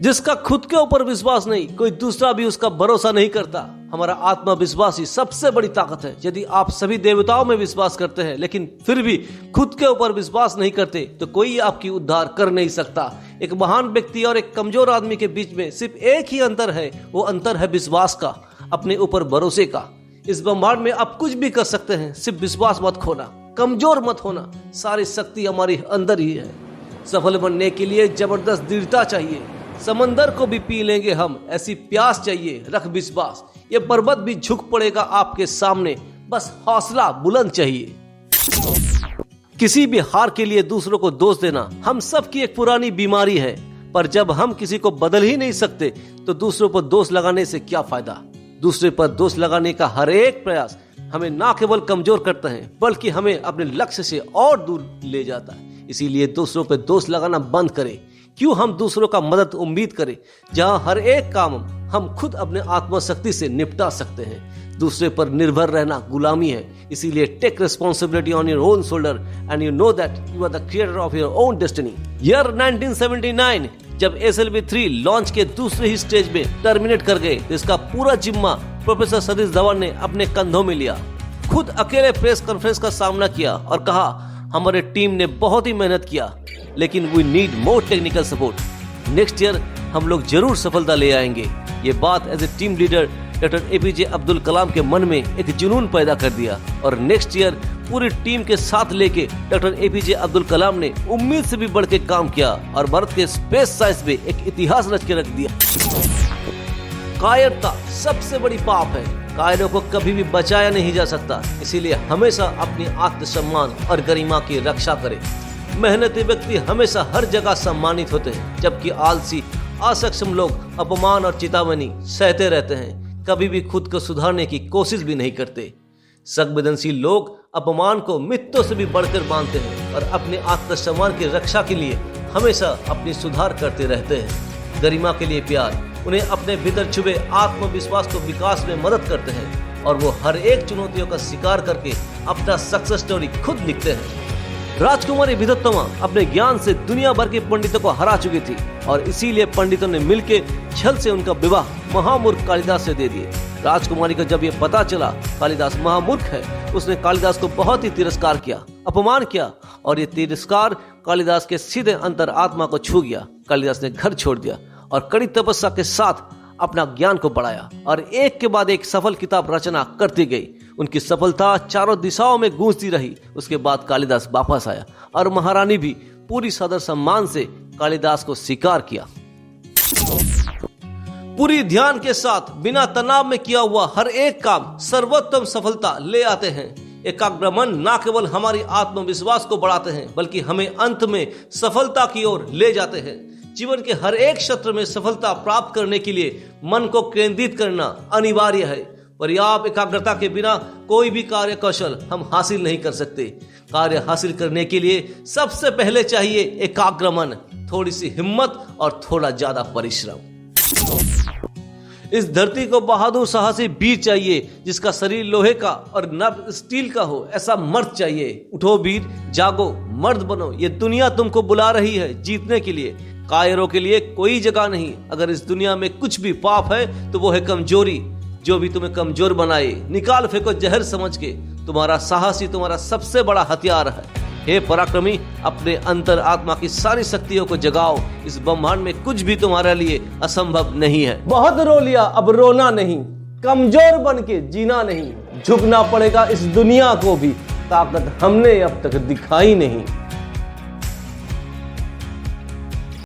जिसका खुद के ऊपर विश्वास नहीं, कोई दूसरा भी उसका भरोसा नहीं करता। हमारा आत्मविश्वास ही सबसे बड़ी ताकत है। यदि आप सभी देवताओं में विश्वास करते हैं लेकिन फिर भी खुद के ऊपर विश्वास नहीं करते तो कोई आपकी उद्धार कर नहीं सकता। एक महान व्यक्ति और एक कमजोर आदमी के बीच में सिर्फ एक ही अंतर है, वो अंतर है विश्वास का, अपने ऊपर भरोसे का। इस ब्रह्मांड में आप कुछ भी कर सकते हैं, सिर्फ विश्वास मत खोना, कमजोर मत होना। सारी शक्ति हमारी अंदर ही है। सफल बनने के लिए जबरदस्त दृढ़ता चाहिए। समंदर को भी पी लेंगे हम, ऐसी प्यास चाहिए। रख विश्वास, ये पर्वत भी झुक पड़ेगा आपके सामने, बस हौसला बुलंद चाहिए। किसी भी हार के लिए दूसरों को दोष देना हम सब की एक पुरानी बीमारी है, पर जब हम किसी को बदल ही नहीं सकते तो दूसरों पर दोष लगाने से क्या फायदा। दूसरे पर दोष लगाने का हर एक प्रयास हमें ना केवल कमजोर करता है बल्कि हमें अपने लक्ष्य से और दूर ले जाता है। इसीलिए दूसरों पर दोष लगाना बंद करें। क्यों हम दूसरों का मदद उम्मीद करें जहां हर एक काम हम खुद अपने आत्मशक्ति से निपटा सकते हैं। दूसरे पर निर्भर रहना गुलामी है। इसीलिए take responsibility on your own shoulder and you know that you are the creator of your own destiny. Year 1979 जब SLV3 लॉन्च के दूसरे ही स्टेज में टर्मिनेट कर गए, इसका पूरा जिम्मा प्रोफेसर सतीश धवन ने अपने कंधों में लिया। खुद अकेले प्रेस कॉन्फ्रेंस का सामना किया और कहा, हमारे टीम ने बहुत ही मेहनत किया लेकिन we need more technical support. Next year हम लोग जरूर सफलता ले आएंगे। ये बात as a team leader doctor APJ Abdul Kalam के मन में एक जुनून पैदा कर दिया और नेक्स्ट ईयर पूरी टीम के साथ लेके डॉक्टर APJ अब्दुल कलाम ने उम्मीद से भी बढ़ के काम किया और भारत के स्पेस साइंस में एक इतिहास रच के रख दिया। कायरता सबसे बड़ी पाप है। कायरों को कभी भी बचाया नहीं जा सकता। इसीलिए हमेशा अपनी आत्मसम्मान और गरिमा की रक्षा करें। मेहनती व्यक्ति हमेशा हर जगह सम्मानित होते हैं, जबकि आलसी असक्षम लोग अपमान और चेतावनी सहते रहते हैं, कभी भी खुद को सुधारने की कोशिश भी नहीं करते। संवेदनशील लोग अपमान को मित्रों से भी बढ़कर मानते हैं और अपने आत्मसम्मान की रक्षा के लिए हमेशा अपनी सुधार करते रहते हैं। गरिमा के लिए प्यार उन्हें अपने भीतर छुपे आत्मविश्वास को विकास में मदद करते हैं और वो हर एक चुनौतियों का शिकार करके अपना सक्सेस स्टोरी खुद लिखते हैं। राजकुमारी विद्वत्तमा अपने ज्ञान से दुनिया भर के पंडितों को हरा चुकी थी और इसीलिए पंडितों ने मिलकर छल से उनका विवाह महामूर्ख कालिदास से दे दिए। राजकुमारी को जब ये पता चला कालिदास महामूर्ख है, उसने कालिदास को बहुत ही तिरस्कार किया, अपमान किया और ये तिरस्कार कालिदास के सीधे अंतर आत्मा को छू गया। कालिदास ने घर छोड़ दिया और कड़ी तपस्या के साथ अपना ज्ञान को बढ़ाया और एक के बाद एक सफल किताब रचना करती गई। उनकी सफलता चारों दिशाओं में गूंजती रही। उसके बाद कालिदास वापस आया और महारानी भी पूरी सदर सम्मान से कालिदास को स्वीकार किया। पूरी ध्यान के साथ बिना तनाव में किया हुआ हर एक काम सर्वोत्तम सफलता ले आते हैं। एकाग्र मन न केवल हमारी आत्मविश्वास को बढ़ाते हैं बल्कि हमें अंत में सफलता की ओर ले जाते हैं। जीवन के हर एक क्षेत्र में सफलता प्राप्त करने के लिए मन को केंद्रित करना अनिवार्य है। पर्याप्त एकाग्रता के बिना कोई भी कार्य कौशल हम हासिल नहीं कर सकते। कार्य हासिल करने के लिए सबसे पहले चाहिए एकाग्र मन, थोड़ी सी हिम्मत और थोड़ा ज्यादा परिश्रम। इस धरती को बहादुर साहसी वीर चाहिए, जिसका शरीर लोहे का और नभ स्टील का हो। ऐसा मर्द चाहिए। उठो वीर, जागो, मर्द बनो। ये दुनिया तुमको बुला रही है जीतने के लिए। कायरों के लिए कोई जगह नहीं। अगर इस दुनिया में कुछ भी पाप है तो वो है कमजोरी। जो भी तुम्हें कमजोर बनाए निकाल फेंको जहर समझ के। तुम्हारा साहस ही तुम्हारा सबसे बड़ा हथियार है। हे पराक्रमी, अपने अंतर आत्मा की सारी शक्तियों को जगाओ। इस ब्रह्मांड में कुछ भी तुम्हारे लिए असंभव नहीं है। बहुत रो लिया, अब रोना नहीं। कमजोर बन के जीना नहीं। झुकना पड़ेगा इस दुनिया को भी। ताकत हमने अब तक दिखाई नहीं।